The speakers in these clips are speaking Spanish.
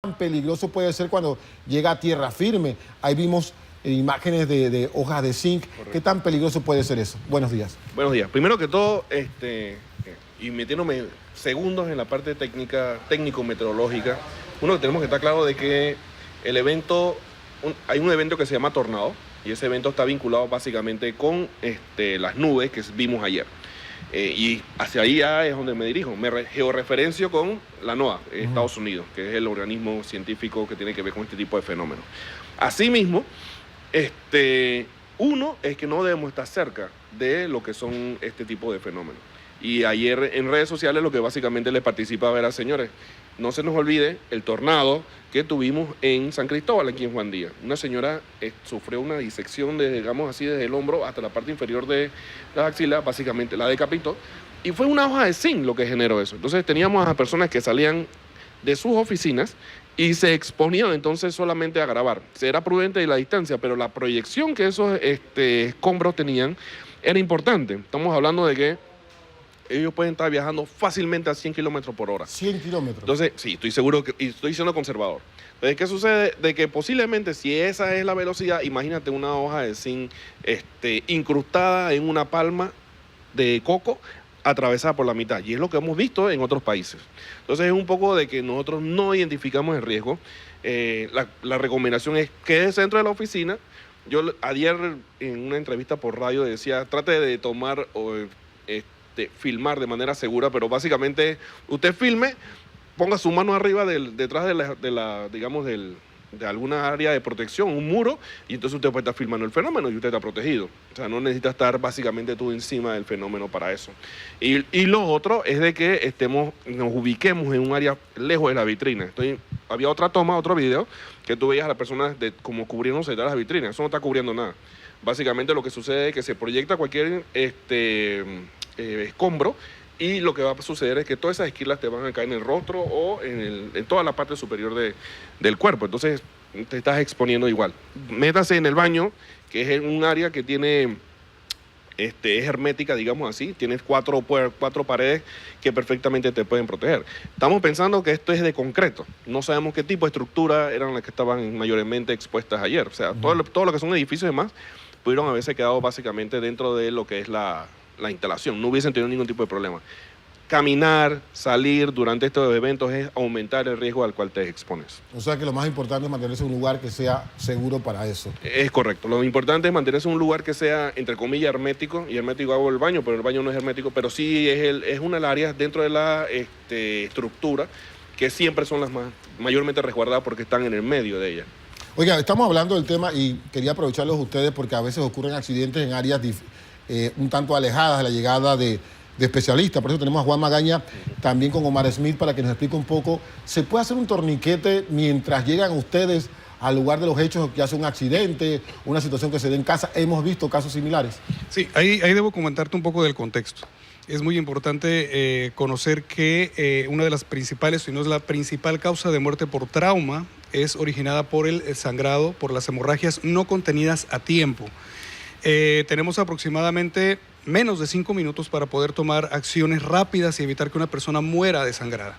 tan peligroso puede ser cuando llega a tierra firme? Ahí vimos imágenes de hojas de zinc. Correcto. ¿Qué tan peligroso puede ser eso? Buenos días. Buenos días. Primero que todo, y metiéndome segundos en la parte técnica, técnico-meteorológica, uno que tenemos que estar claro de que el evento, hay un evento que se llama tornado, y ese evento está vinculado básicamente con las nubes que vimos ayer. Y hacia ahí ya es donde me dirijo. Me georreferencio con la NOAA, Estados Unidos, que es el organismo científico que tiene que ver con este tipo de fenómenos. Asimismo, uno es que no debemos estar cerca de lo que son este tipo de fenómenos. Y ayer en redes sociales lo que básicamente les participaba era, señores, no se nos olvide el tornado que tuvimos en San Cristóbal, aquí en Juan Díaz. Una señora sufrió una disección, digamos así, desde el hombro hasta la parte inferior de la axila, básicamente la decapitó. Y fue una hoja de zinc lo que generó eso. Entonces teníamos a personas que salían de sus oficinas y se exponían entonces solamente a grabar. Era prudente de la distancia, pero la proyección que esos escombros tenían era importante. Estamos hablando de que ellos pueden estar viajando fácilmente a 100 kilómetros por hora. 100 kilómetros. Entonces, sí, estoy seguro y estoy siendo conservador. Entonces, ¿qué sucede? De que posiblemente si esa es la velocidad, imagínate una hoja de zinc incrustada en una palma de coco atravesada por la mitad. Y es lo que hemos visto en otros países. Entonces, es un poco de que nosotros no identificamos el riesgo. La recomendación es quédese dentro de la oficina. Yo ayer en una entrevista por radio decía, trate de tomar filmar de manera segura, pero básicamente usted filme, ponga su mano arriba detrás de alguna área de protección, un muro, y entonces usted puede estar filmando el fenómeno y usted está protegido. O sea, no necesita estar básicamente tú encima del fenómeno para eso. Y lo otro es de que nos ubiquemos en un área lejos de la vitrina. Había otra toma, otro video, que tú veías a las personas como cubriéndose detrás de las vitrinas. Eso no está cubriendo nada. Básicamente lo que sucede es que se proyecta cualquier escombro, y lo que va a suceder es que todas esas esquilas te van a caer en el rostro o en toda la parte superior del cuerpo. Entonces te estás exponiendo igual. Métase en el baño, que es en un área que tiene es hermética, digamos así. Tienes cuatro paredes que perfectamente te pueden proteger. Estamos pensando que esto es de concreto. No sabemos qué tipo de estructura eran las que estaban mayormente expuestas ayer. O sea, todo lo que son edificios y demás pudieron haberse quedado básicamente dentro de lo que es la instalación. No hubiesen tenido ningún tipo de problema. Caminar, salir durante estos eventos es aumentar el riesgo al cual te expones. O sea que lo más importante es mantenerse en un lugar que sea seguro para eso. Es correcto. Lo importante es mantenerse en un lugar que sea, entre comillas, hermético. Y hermético hago el baño, pero el baño no es hermético. Pero sí es una de las áreas dentro de la estructura que siempre son las mayormente resguardadas porque están en el medio de ella. Oiga, estamos hablando del tema y quería aprovecharlos a ustedes porque a veces ocurren accidentes en áreas un tanto alejadas de la llegada de especialistas. Por eso tenemos a Juan Magaña también con Omar Smith para que nos explique un poco. ¿Se puede hacer un torniquete mientras llegan ustedes al lugar de los hechos, que hace un accidente, una situación que se dé en casa? Hemos visto casos similares. Sí, ahí debo comentarte un poco del contexto. Es muy importante conocer que una de las principales, si no es la principal causa de muerte por trauma, es originada por el sangrado, por las hemorragias no contenidas a tiempo. Tenemos aproximadamente menos de 5 minutos para poder tomar acciones rápidas y evitar que una persona muera desangrada.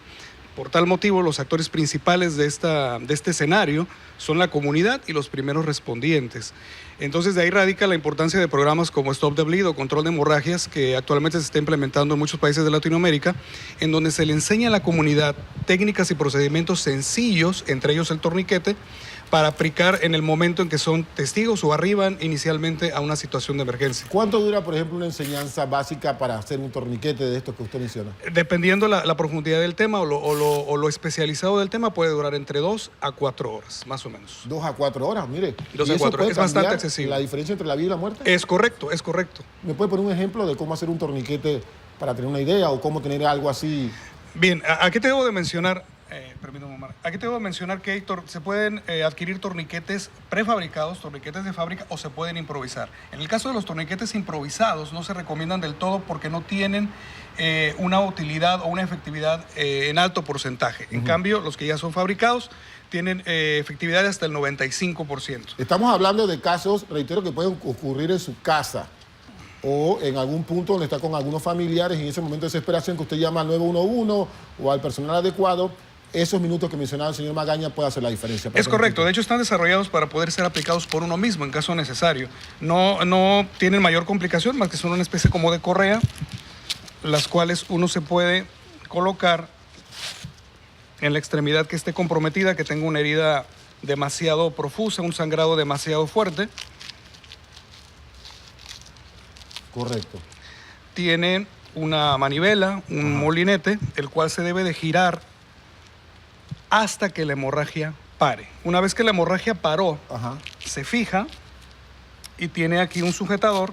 Por tal motivo, los actores principales de este escenario son la comunidad y los primeros respondientes. Entonces, de ahí radica la importancia de programas como Stop the Bleed o Control de Hemorragias, que actualmente se está implementando en muchos países de Latinoamérica, en donde se le enseña a la comunidad técnicas y procedimientos sencillos, entre ellos el torniquete, para aplicar en el momento en que son testigos o arriban inicialmente a una situación de emergencia. ¿Cuánto dura, por ejemplo, una enseñanza básica para hacer un torniquete de estos que usted menciona? Dependiendo la profundidad del tema o lo especializado del tema, puede durar entre 2 a 4 horas, más o menos. 2 a 4 horas, mire. 2 a 4 horas, es bastante accesible. ¿La diferencia entre la vida y la muerte? Es correcto, es correcto. ¿Me puede poner un ejemplo de cómo hacer un torniquete para tener una idea o cómo tener algo así? Bien, aquí te debo de mencionar, permítame, Omar, aquí te debo de mencionar que se pueden adquirir torniquetes prefabricados, torniquetes de fábrica, o se pueden improvisar. En el caso de los torniquetes improvisados no se recomiendan del todo porque no tienen una utilidad o una efectividad en alto porcentaje. En cambio, los que ya son fabricados tienen efectividad de hasta el 95%. Estamos hablando de casos, reitero, que pueden ocurrir en su casa o en algún punto donde está con algunos familiares y en ese momento de desesperación que usted llama al 911 o al personal adecuado, esos minutos que mencionaba el señor Magaña puede hacer la diferencia. Es correcto, de hecho están desarrollados para poder ser aplicados por uno mismo en caso necesario. No tienen mayor complicación, más que son una especie como de correa, las cuales uno se puede colocar en la extremidad que esté comprometida, que tenga una herida demasiado profusa, un sangrado demasiado fuerte. Correcto. Tiene una manivela, un molinete, el cual se debe de girar hasta que la hemorragia pare. Una vez que la hemorragia paró, se fija y tiene aquí un sujetador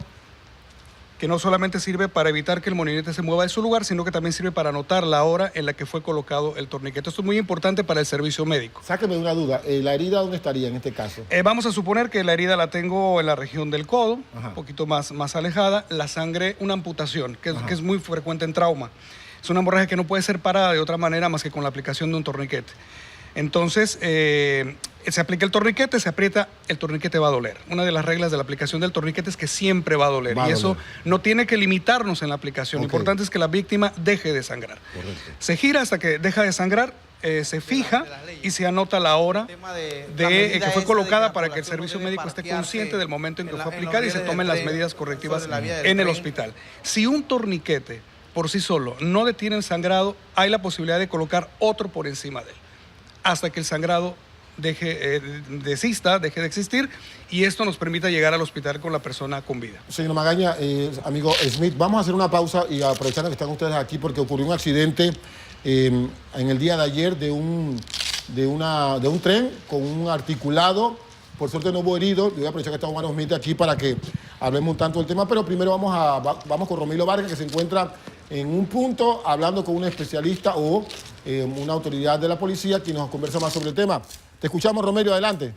que no solamente sirve para evitar que el molinete se mueva de su lugar, sino que también sirve para anotar la hora en la que fue colocado el torniquete. Esto es muy importante para el servicio médico. Sáqueme de una duda, ¿la herida dónde estaría en este caso? Vamos a suponer que la herida la tengo en la región del codo, un poquito más alejada. La sangre, una amputación, que es muy frecuente en trauma. Es una hemorragia que no puede ser parada de otra manera más que con la aplicación de un torniquete. Entonces, se aplica el torniquete, se aprieta, el torniquete va a doler. Una de las reglas de la aplicación del torniquete es que siempre va a doler. Eso no tiene que limitarnos en la aplicación. Lo importante es que la víctima deje de sangrar. Correcto. Se gira hasta que deja de sangrar, se fija y se anota la hora que fue colocada para que el servicio médico esté consciente del momento en que fue aplicada y se tomen las medidas correctivas en el hospital. Si un torniquete por sí solo no detiene el sangrado, hay la posibilidad de colocar otro por encima de él, hasta que el sangrado deje de existir, y esto nos permita llegar al hospital con la persona con vida. Señor Magaña, amigo Smith, vamos a hacer una pausa y aprovechando que están ustedes aquí porque ocurrió un accidente en el día de ayer de un tren con un articulado. Por suerte no hubo heridos. Yo voy a aprovechar que está Omar Smith aquí para que hablemos un tanto del tema, pero primero vamos con Romilo Vargas, que se encuentra en un punto hablando con un especialista o una autoridad de la policía que nos conversa más sobre el tema. Te escuchamos, Romero, adelante.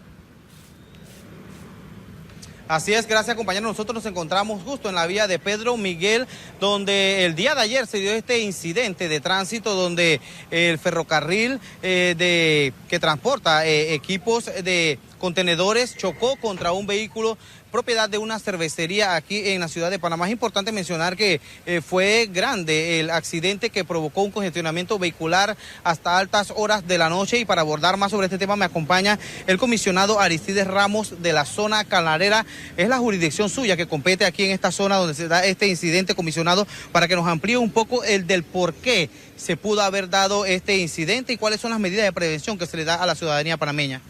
Así es, gracias compañeros. Nosotros nos encontramos justo en la vía de Pedro Miguel, donde el día de ayer se dio este incidente de tránsito donde el ferrocarril que transporta equipos de contenedores chocó contra un vehículo propiedad de una cervecería aquí en la ciudad de Panamá. Es importante mencionar que fue grande el accidente que provocó un congestionamiento vehicular hasta altas horas de la noche, y para abordar más sobre este tema me acompaña el comisionado Aristides Ramos de la zona Canarera. Es la jurisdicción suya que compete aquí en esta zona donde se da este incidente, comisionado, para que nos amplíe un poco el del por qué se pudo haber dado este incidente y cuáles son las medidas de prevención que se le da a la ciudadanía panameña.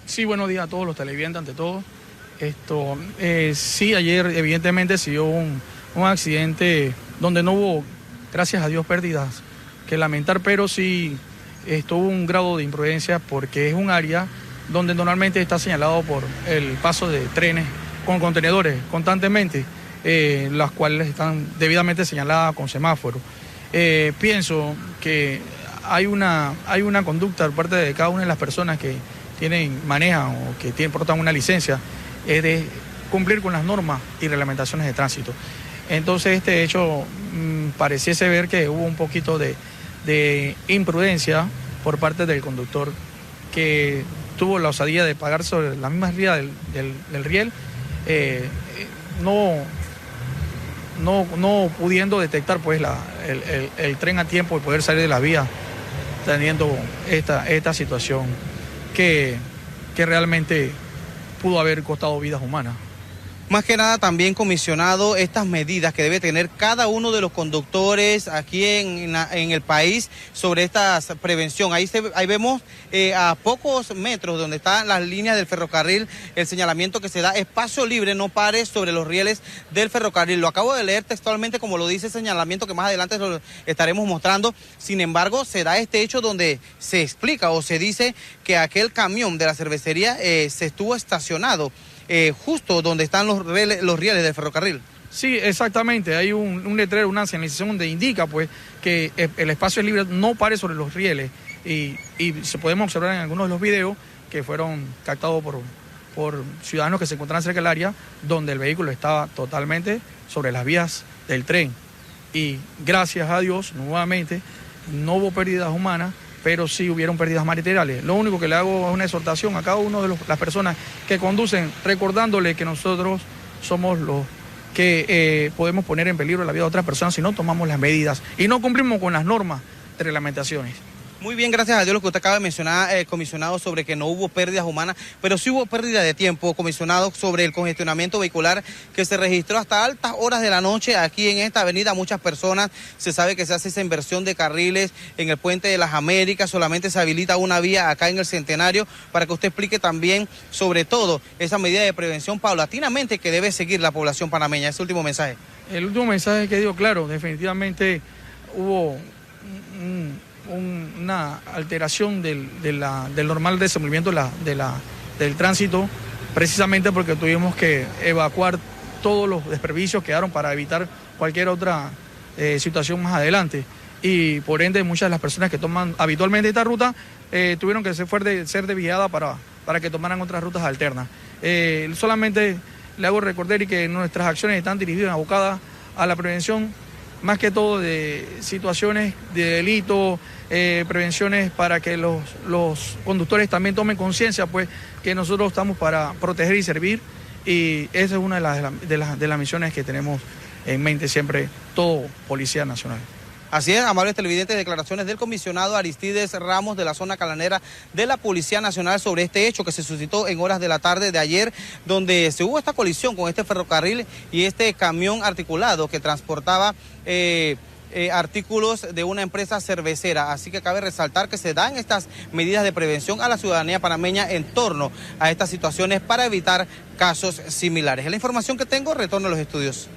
Sí, buenos días a todos los televidentes, ante todo. Sí, ayer evidentemente se dio un accidente donde no hubo, gracias a Dios, pérdidas que lamentar, pero sí hubo un grado de imprudencia porque es un área donde normalmente está señalado por el paso de trenes con contenedores constantemente, las cuales están debidamente señaladas con semáforo. Pienso que hay una conducta por parte de cada una de las personas que manejan o que portan una licencia, es de cumplir con las normas y reglamentaciones de tránsito. Entonces este hecho pareciese ver que hubo un poquito de imprudencia por parte del conductor, que tuvo la osadía de pagar sobre la misma vía del riel, no pudiendo detectar pues el tren a tiempo y poder salir de la vía, teniendo esta situación que realmente pudo haber costado vidas humanas. Más que nada también, comisionado, estas medidas que debe tener cada uno de los conductores aquí en el país sobre esta prevención. Ahí vemos a pocos metros donde están las líneas del ferrocarril el señalamiento que se da: espacio libre, no pares sobre los rieles del ferrocarril. Lo acabo de leer textualmente como lo dice el señalamiento, que más adelante lo estaremos mostrando. Sin embargo, se da este hecho donde se explica o se dice que aquel camión de la cervecería se estuvo estacionado justo donde están los rieles del ferrocarril. Sí, exactamente. Hay un letrero, una señalización donde indica pues que el espacio es libre, no pare sobre los rieles. Y se podemos observar en algunos de los videos que fueron captados por ciudadanos que se encontraban cerca del área, donde el vehículo estaba totalmente sobre las vías del tren. Y gracias a Dios, nuevamente, no hubo pérdidas humanas, pero sí hubieron pérdidas materiales. Lo único que le hago es una exhortación a cada una de las personas que conducen, recordándole que nosotros somos los que podemos poner en peligro la vida de otras personas si no tomamos las medidas y no cumplimos con las normas de reglamentaciones. Muy bien, gracias a Dios lo que usted acaba de mencionar, comisionado, sobre que no hubo pérdidas humanas, pero sí hubo pérdida de tiempo, comisionado, sobre el congestionamiento vehicular que se registró hasta altas horas de la noche aquí en esta avenida. Muchas personas, se sabe que se hace esa inversión de carriles en el Puente de las Américas, solamente se habilita una vía acá en el Centenario, para que usted explique también, sobre todo, esa medida de prevención paulatinamente que debe seguir la población panameña. Ese último mensaje. El último mensaje que digo, claro, definitivamente hubo una alteración del normal desenvolvimiento del tránsito, precisamente porque tuvimos que evacuar todos los desperdicios que quedaron para evitar cualquier otra situación más adelante. Y por ende muchas de las personas que toman habitualmente esta ruta tuvieron que ser desviadas para que tomaran otras rutas alternas. Solamente le hago recordar y que nuestras acciones están dirigidas, abocadas a la prevención, más que todo de situaciones de delito, prevenciones para que los conductores también tomen conciencia, pues que nosotros estamos para proteger y servir, y esa es una de las misiones que tenemos en mente siempre todo Policía Nacional. Así es, amables televidentes, declaraciones del comisionado Aristides Ramos de la zona calanera de la Policía Nacional sobre este hecho que se suscitó en horas de la tarde de ayer, donde se hubo esta colisión con este ferrocarril y este camión articulado que transportaba artículos de una empresa cervecera. Así que cabe resaltar que se dan estas medidas de prevención a la ciudadanía panameña en torno a estas situaciones para evitar casos similares. Es la información que tengo, retorno a los estudios.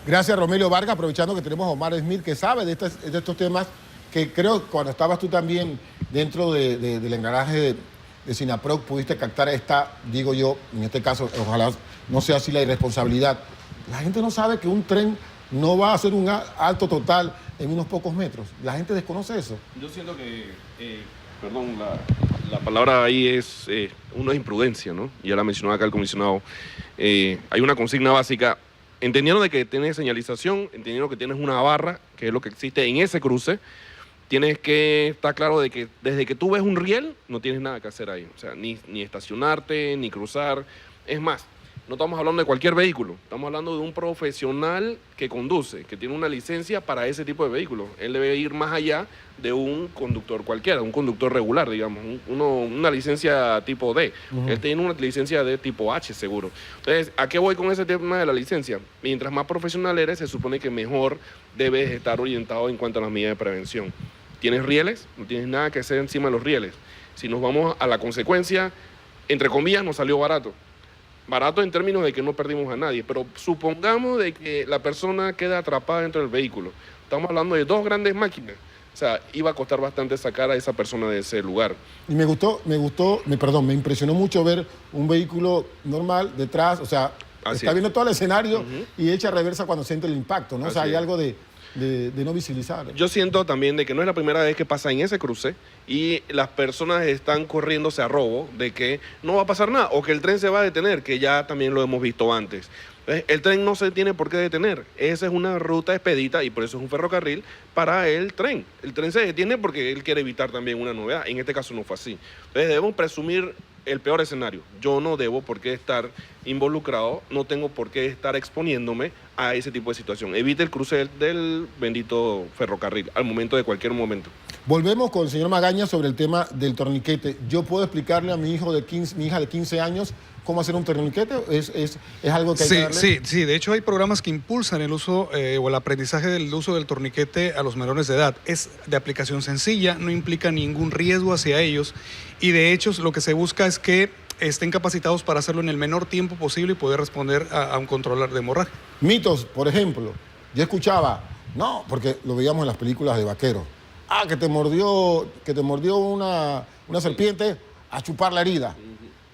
Gracias, Romelio Vargas, aprovechando que tenemos a Omar Smith, que sabe de estos temas, que creo que cuando estabas tú también dentro del engranaje de SINAPROC pudiste captar esta, digo yo, en este caso, ojalá no sea así la irresponsabilidad. La gente no sabe que un tren no va a hacer un alto total en unos pocos metros. La gente desconoce eso. Yo siento que, perdón, la palabra ahí es, uno es imprudencia, ¿no? Ya la mencionó acá el comisionado. Hay una consigna básica. Entendiendo de que tienes señalización, entendiendo que tienes una barra, que es lo que existe en ese cruce, tienes que estar claro de que desde que tú ves un riel, no tienes nada que hacer ahí. O sea, ni estacionarte, ni cruzar. Es más, no estamos hablando de cualquier vehículo, estamos hablando de un profesional que conduce, que tiene una licencia para ese tipo de vehículos. Él debe ir más allá de un conductor cualquiera, un conductor regular, digamos, una licencia tipo D. Él tiene una licencia de tipo H, seguro. Entonces, ¿a qué voy con ese tema de la licencia? Mientras más profesional eres, se supone que mejor debes estar orientado en cuanto a las medidas de prevención. ¿Tienes rieles? No tienes nada que hacer encima de los rieles. Si nos vamos a la consecuencia, entre comillas, nos salió barato. Barato en términos de que no perdimos a nadie, pero supongamos de que la persona queda atrapada dentro del vehículo. Estamos hablando de dos grandes máquinas. O sea, iba a costar bastante sacar a esa persona de ese lugar. Y me impresionó mucho ver un vehículo normal detrás, o sea, está viendo todo el escenario y echa reversa cuando siente el impacto, ¿no? O sea, hay algo de no visibilizar. Yo siento también de que no es la primera vez que pasa en ese cruce y las personas están corriéndose a robo de que no va a pasar nada o que el tren se va a detener, que ya también lo hemos visto antes. El tren no se tiene por qué detener. Esa es una ruta expedita y por eso es un ferrocarril para el tren. El tren se detiene porque él quiere evitar también una novedad. En este caso no fue así. Entonces debemos presumir el peor escenario. Yo no debo por qué estar involucrado, no tengo por qué estar exponiéndome a ese tipo de situación. Evite el cruce del bendito ferrocarril al momento de cualquier momento. Volvemos con el señor Magaña sobre el tema del torniquete. ¿Yo puedo explicarle a mi hija de 15 años cómo hacer un torniquete? ¿Es algo que hay que darle? Sí. De hecho, hay programas que impulsan el uso o el aprendizaje del uso del torniquete a los menores de edad. Es de aplicación sencilla, no implica ningún riesgo hacia ellos y de hecho lo que se busca es que estén capacitados para hacerlo en el menor tiempo posible y poder responder a un control de hemorragia. Mitos, por ejemplo. Yo escuchaba, no, porque lo veíamos en las películas de vaqueros. Que te mordió una serpiente a chupar la herida.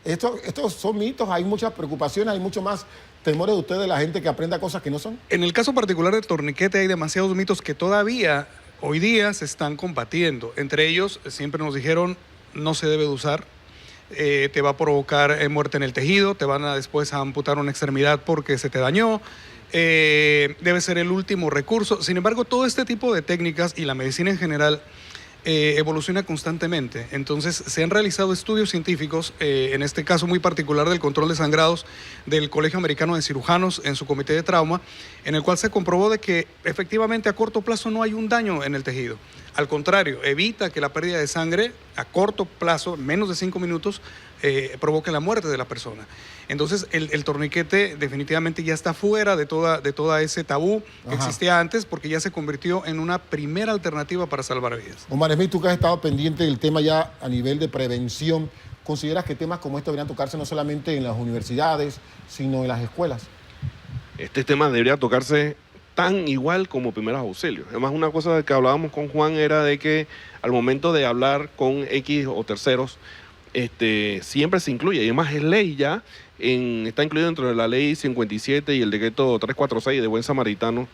Estos son mitos, hay muchas preocupaciones, hay mucho más temores de ustedes, de la gente que aprenda cosas que no son. En el caso particular del torniquete hay demasiados mitos que todavía hoy día se están combatiendo. Entre ellos, siempre nos dijeron, no se debe de usar, te va a provocar muerte en el tejido, te van a después a amputar una extremidad porque se te dañó. Debe ser el último recurso. Sin embargo, todo este tipo de técnicas y la medicina en general evoluciona constantemente. Entonces, se han realizado estudios científicos, en este caso muy particular del control de sangrados del Colegio Americano de Cirujanos en su comité de trauma, en el cual se comprobó de que efectivamente a corto plazo no hay un daño en el tejido. Al contrario, evita que la pérdida de sangre a corto plazo, menos de 5 minutos, provoque la muerte de la persona. Entonces, el torniquete definitivamente ya está fuera de toda ese tabú que existía antes, porque ya se convirtió en una primera alternativa para salvar vidas. Omar Smith, tú que has estado pendiente del tema ya a nivel de prevención, ¿consideras que temas como este deberían tocarse no solamente en las universidades, sino en las escuelas? Este tema debería tocarse tan igual como primeros auxilios. Además, una cosa que hablábamos con Juan era de que al momento de hablar con X o terceros, siempre se incluye, y además es ley ya, está incluido dentro de la ley 57 y el decreto 346 de Buen Samaritano,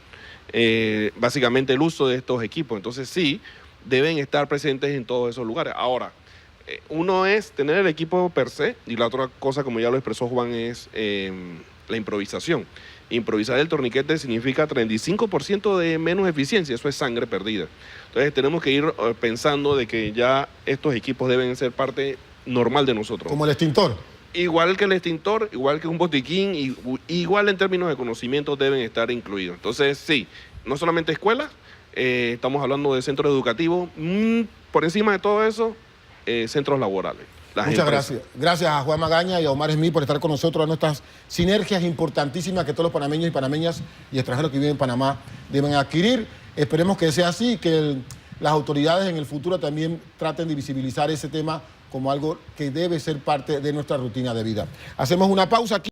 básicamente el uso de estos equipos. Entonces sí, deben estar presentes en todos esos lugares. Ahora, uno es tener el equipo per se, y la otra cosa, como ya lo expresó Juan, es la improvisación. Improvisar el torniquete significa 35% de menos eficiencia, eso es sangre perdida. Entonces tenemos que ir pensando de que ya estos equipos deben ser parte normal de nosotros. Como el extintor. Igual que el extintor, igual que un botiquín, igual en términos de conocimiento deben estar incluidos. Entonces sí, no solamente escuelas, estamos hablando de centros educativos, por encima de todo eso, centros laborales. Muchas gracias. Gracias a Juan Magaña y a Omar Smith por estar con nosotros en nuestras sinergias importantísimas que todos los panameños y panameñas y extranjeros que viven en Panamá deben adquirir. Esperemos que sea así y que las autoridades en el futuro también traten de visibilizar ese tema como algo que debe ser parte de nuestra rutina de vida. Hacemos una pausa aquí.